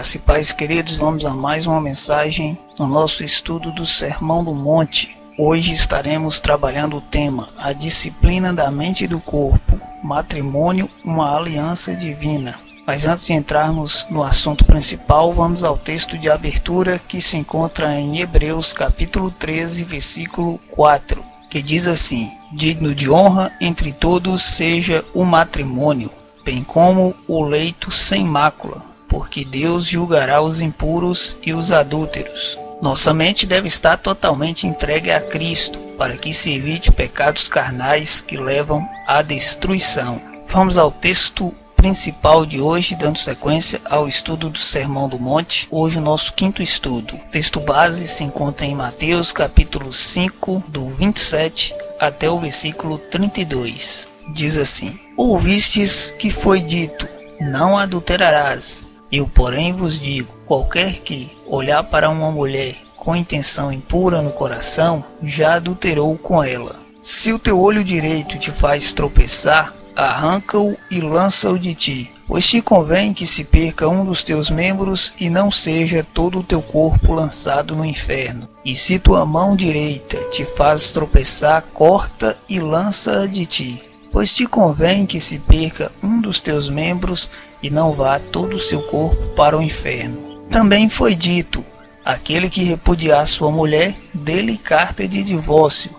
Graça e paz, queridos, vamos a mais uma mensagem no nosso estudo do Sermão do Monte. Hoje estaremos trabalhando o tema, a disciplina da mente e do corpo, matrimônio, uma aliança divina. Mas antes de entrarmos no assunto principal, vamos ao texto de abertura que se encontra em Hebreus capítulo 13, versículo 4, que diz assim: digno de honra entre todos seja o matrimônio, bem como o leito sem mácula, porque Deus julgará os impuros e os adúlteros. Nossa mente deve estar totalmente entregue a Cristo, para que se evite pecados carnais que levam à destruição. Vamos ao texto principal de hoje, dando sequência ao estudo do Sermão do Monte. Hoje o nosso quinto estudo. O texto base se encontra em Mateus capítulo 5, do 27 até o versículo 32. Diz assim: ouvistes que foi dito, não adulterarás. Eu, porém, vos digo, qualquer que olhar para uma mulher com intenção impura no coração, já adulterou com ela. Se o teu olho direito te faz tropeçar, arranca-o e lança-o de ti, pois te convém que se perca um dos teus membros e não seja todo o teu corpo lançado no inferno. E se tua mão direita te faz tropeçar, corta e lança-a de ti, pois te convém que se perca um dos teus membros e não vá todo o seu corpo para o inferno. Também foi dito, aquele que repudiar sua mulher, dê-lhe carta de divórcio.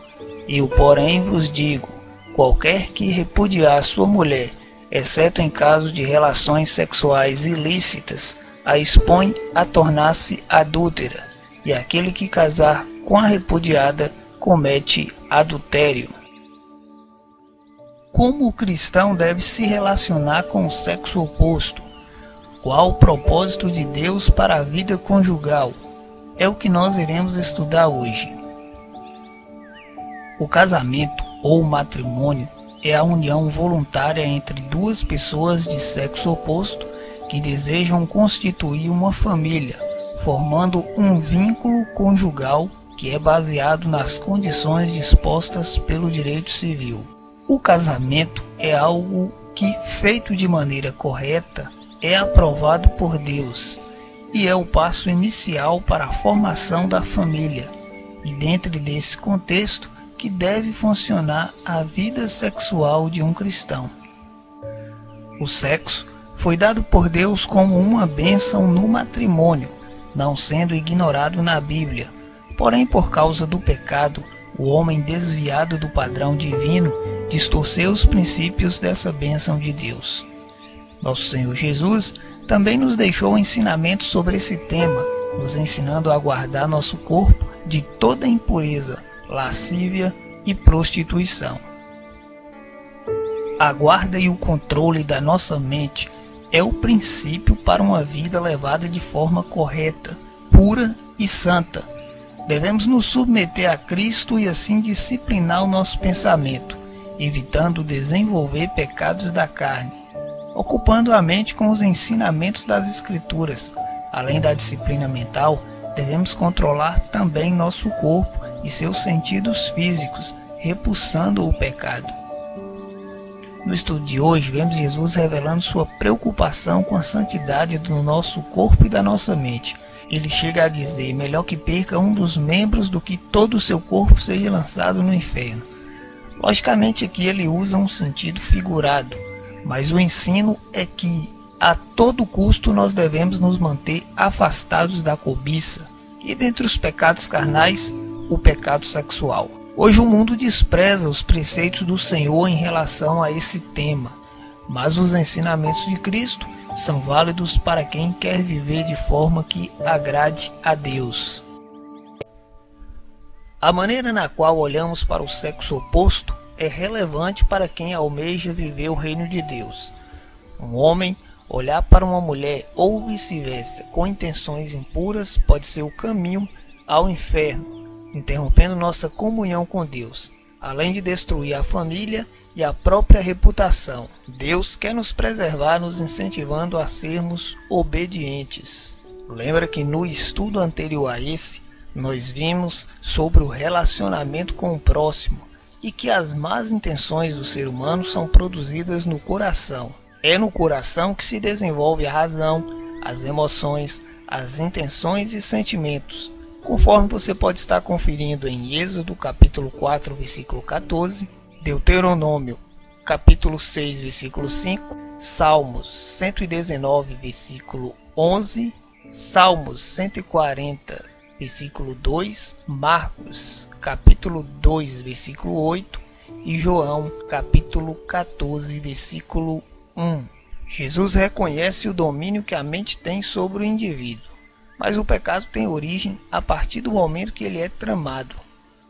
Eu, porém, vos digo, qualquer que repudiar sua mulher, exceto em caso de relações sexuais ilícitas, a expõe a tornar-se adúltera, e aquele que casar com a repudiada comete adultério. Como o cristão deve se relacionar com o sexo oposto? Qual o propósito de Deus para a vida conjugal? É o que nós iremos estudar hoje. O casamento ou matrimônio é a união voluntária entre duas pessoas de sexo oposto que desejam constituir uma família, formando um vínculo conjugal que é baseado nas condições dispostas pelo direito civil. O casamento é algo que, feito de maneira correta, é aprovado por Deus e é o passo inicial para a formação da família, e dentro desse contexto que deve funcionar a vida sexual de um cristão. O sexo foi dado por Deus como uma bênção no matrimônio, não sendo ignorado na Bíblia. Porém, por causa do pecado, o homem desviado do padrão divino distorceu os princípios dessa bênção de Deus. Nosso Senhor Jesus também nos deixou ensinamentos sobre esse tema, nos ensinando a guardar nosso corpo de toda impureza, lascívia e prostituição. A guarda e o controle da nossa mente é o princípio para uma vida levada de forma correta, pura e santa. Devemos nos submeter a Cristo e assim disciplinar o nosso pensamento, evitando desenvolver pecados da carne, ocupando a mente com os ensinamentos das Escrituras. Além da disciplina mental, devemos controlar também nosso corpo e seus sentidos físicos, repulsando o pecado. No estudo de hoje, vemos Jesus revelando sua preocupação com a santidade do nosso corpo e da nossa mente. Ele chega a dizer, melhor que perca um dos membros do que todo o seu corpo seja lançado no inferno. Logicamente aqui ele usa um sentido figurado, mas o ensino é que a todo custo nós devemos nos manter afastados da cobiça e dentre os pecados carnais, o pecado sexual. Hoje o mundo despreza os preceitos do Senhor em relação a esse tema, mas os ensinamentos de Cristo são válidos para quem quer viver de forma que agrade a Deus. A maneira na qual olhamos para o sexo oposto é relevante para quem almeja viver o reino de Deus. Um homem olhar para uma mulher ou vice-versa com intenções impuras pode ser o caminho ao inferno, interrompendo nossa comunhão com Deus, além de destruir a família e a própria reputação. Deus quer nos preservar, nos incentivando a sermos obedientes. Lembra que no estudo anterior a esse, nós vimos sobre o relacionamento com o próximo e que as más intenções do ser humano são produzidas no coração. É no coração que se desenvolve a razão, as emoções, as intenções e sentimentos, conforme você pode estar conferindo em Êxodo capítulo 4, versículo 14, Deuteronômio capítulo 6, versículo 5, Salmos 119, versículo 11, Salmos 140, versículo 2, Marcos capítulo 2, versículo 8 e João capítulo 14, versículo 1. Jesus reconhece o domínio que a mente tem sobre o indivíduo, mas o pecado tem origem a partir do momento que ele é tramado.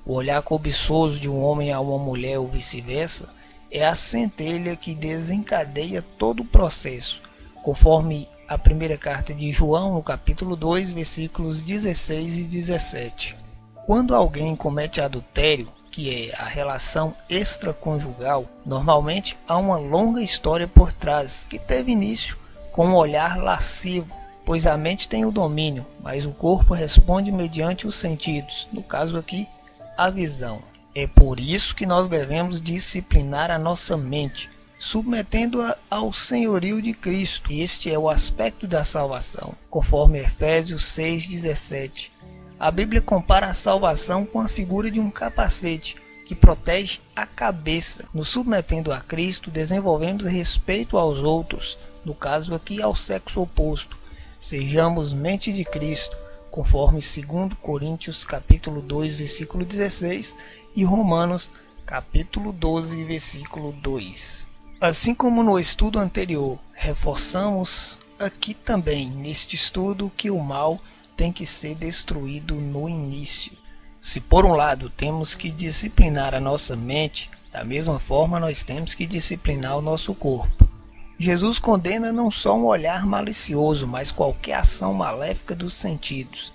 O olhar cobiçoso de um homem a uma mulher ou vice-versa é a centelha que desencadeia todo o processo, conforme a primeira carta de João, no capítulo 2, versículos 16 e 17. Quando alguém comete adultério, que é a relação extraconjugal, normalmente há uma longa história por trás, que teve início com um olhar lascivo, pois a mente tem o domínio, mas o corpo responde mediante os sentidos, no caso aqui, a visão. É por isso que nós devemos disciplinar a nossa mente, submetendo-a ao senhorio de Cristo. Este é o aspecto da salvação, conforme Efésios 6,17. A Bíblia compara a salvação com a figura de um capacete que protege a cabeça. Nos submetendo a Cristo, desenvolvemos respeito aos outros, no caso aqui ao sexo oposto. Sejamos mente de Cristo, conforme 2 Coríntios capítulo 2, versículo 16 e Romanos capítulo 12, versículo 2. Assim como no estudo anterior, reforçamos aqui também neste estudo que o mal tem que ser destruído no início. Se por um lado temos que disciplinar a nossa mente, da mesma forma nós temos que disciplinar o nosso corpo. Jesus condena não só um olhar malicioso, mas qualquer ação maléfica dos sentidos.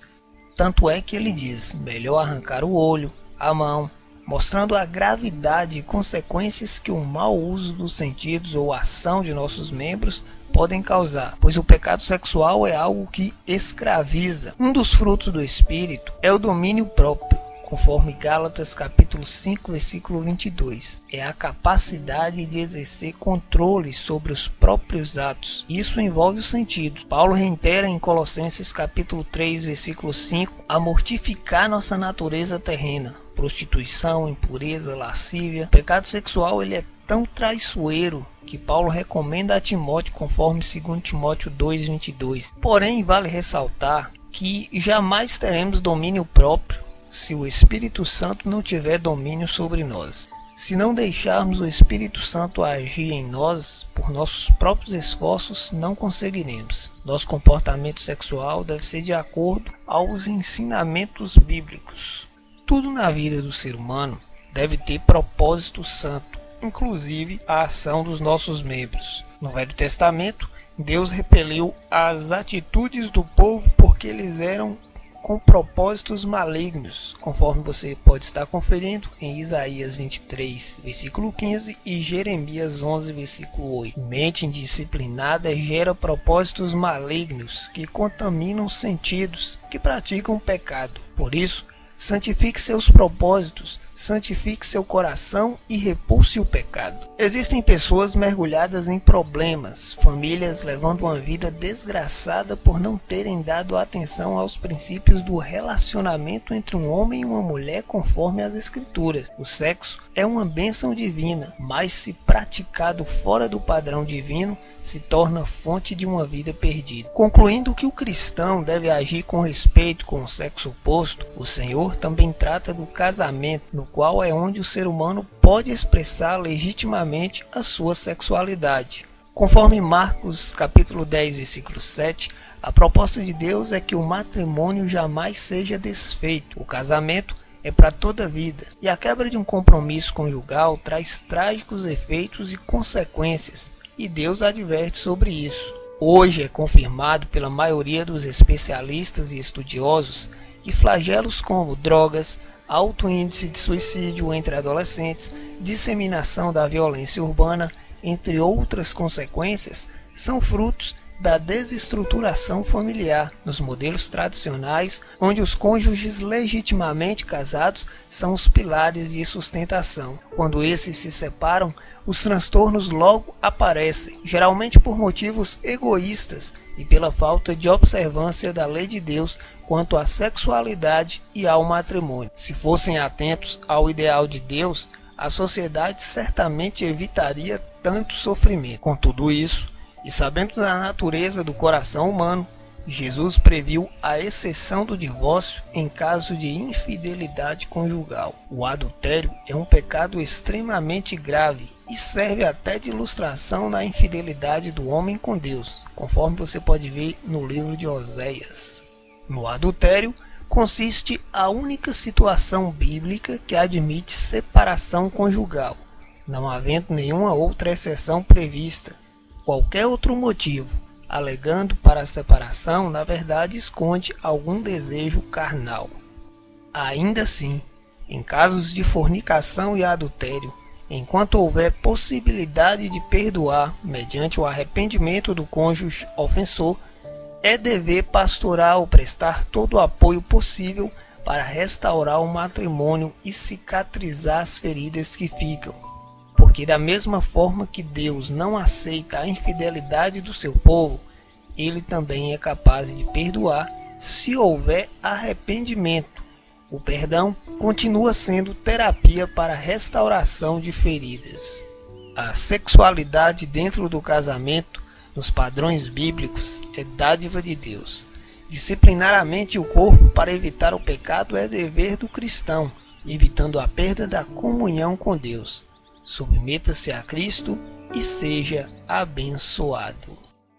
Tanto é que ele diz, melhor arrancar o olho, a mão, mostrando a gravidade e consequências que o mau uso dos sentidos ou ação de nossos membros podem causar, pois o pecado sexual é algo que escraviza. Um dos frutos do Espírito é o domínio próprio, conforme Gálatas capítulo 5, versículo 22. É a capacidade de exercer controle sobre os próprios atos. Isso envolve os sentidos. Paulo reitera em Colossenses capítulo 3, versículo 5, a mortificar nossa natureza terrena. Prostituição, impureza, lascívia. O pecado sexual ele é tão traiçoeiro que Paulo recomenda a Timóteo, conforme 2 Timóteo 2:22. Porém, vale ressaltar que jamais teremos domínio próprio se o Espírito Santo não tiver domínio sobre nós. Se não deixarmos o Espírito Santo agir em nós por nossos próprios esforços, não conseguiremos. Nosso comportamento sexual deve ser de acordo aos ensinamentos bíblicos. Tudo na vida do ser humano deve ter propósito santo, inclusive a ação dos nossos membros. No Velho Testamento, Deus repeliu as atitudes do povo porque eles eram com propósitos malignos, conforme você pode estar conferindo em Isaías 23, versículo 15 e Jeremias 11, versículo 8. Mente indisciplinada gera propósitos malignos que contaminam os sentidos, que praticam o pecado. Por isso, santifique seus propósitos, santifique seu coração e repulse o pecado. Existem pessoas mergulhadas em problemas, famílias levando uma vida desgraçada por não terem dado atenção aos princípios do relacionamento entre um homem e uma mulher conforme as Escrituras. O sexo é uma bênção divina, mas se praticado fora do padrão divino, se torna fonte de uma vida perdida. Concluindo que o cristão deve agir com respeito com o sexo oposto, o Senhor também trata do casamento, no qual é onde o ser humano pode expressar legitimamente a sua sexualidade. Conforme Marcos capítulo 10, versículo 7, a proposta de Deus é que o matrimônio jamais seja desfeito. O casamento é para toda a vida, e a quebra de um compromisso conjugal traz trágicos efeitos e consequências, e Deus adverte sobre isso. Hoje é confirmado pela maioria dos especialistas e estudiosos que flagelos como drogas, alto índice de suicídio entre adolescentes, disseminação da violência urbana, entre outras consequências, são frutos da desestruturação familiar nos modelos tradicionais, onde os cônjuges legitimamente casados são os pilares de sustentação. Quando esses se separam, os transtornos logo aparecem, geralmente por motivos egoístas e pela falta de observância da lei de Deus quanto à sexualidade e ao matrimônio. Se fossem atentos ao ideal de Deus, a sociedade certamente evitaria tanto sofrimento. Com tudo isso, e sabendo da natureza do coração humano, Jesus previu a exceção do divórcio em caso de infidelidade conjugal. O adultério é um pecado extremamente grave e serve até de ilustração na infidelidade do homem com Deus, conforme você pode ver no livro de Oséias. No adultério consiste a única situação bíblica que admite separação conjugal, não havendo nenhuma outra exceção prevista. Qualquer outro motivo alegando para a separação, na verdade esconde algum desejo carnal. Ainda assim, em casos de fornicação e adultério, enquanto houver possibilidade de perdoar mediante o arrependimento do cônjuge ofensor, é dever pastoral prestar todo o apoio possível para restaurar o matrimônio e cicatrizar as feridas que ficam. Porque da mesma forma que Deus não aceita a infidelidade do seu povo, Ele também é capaz de perdoar se houver arrependimento. O perdão continua sendo terapia para a restauração de feridas. A sexualidade dentro do casamento, nos padrões bíblicos, é dádiva de Deus. Disciplinar a mente e o corpo para evitar o pecado é dever do cristão, evitando a perda da comunhão com Deus. Submeta-se a Cristo e seja abençoado.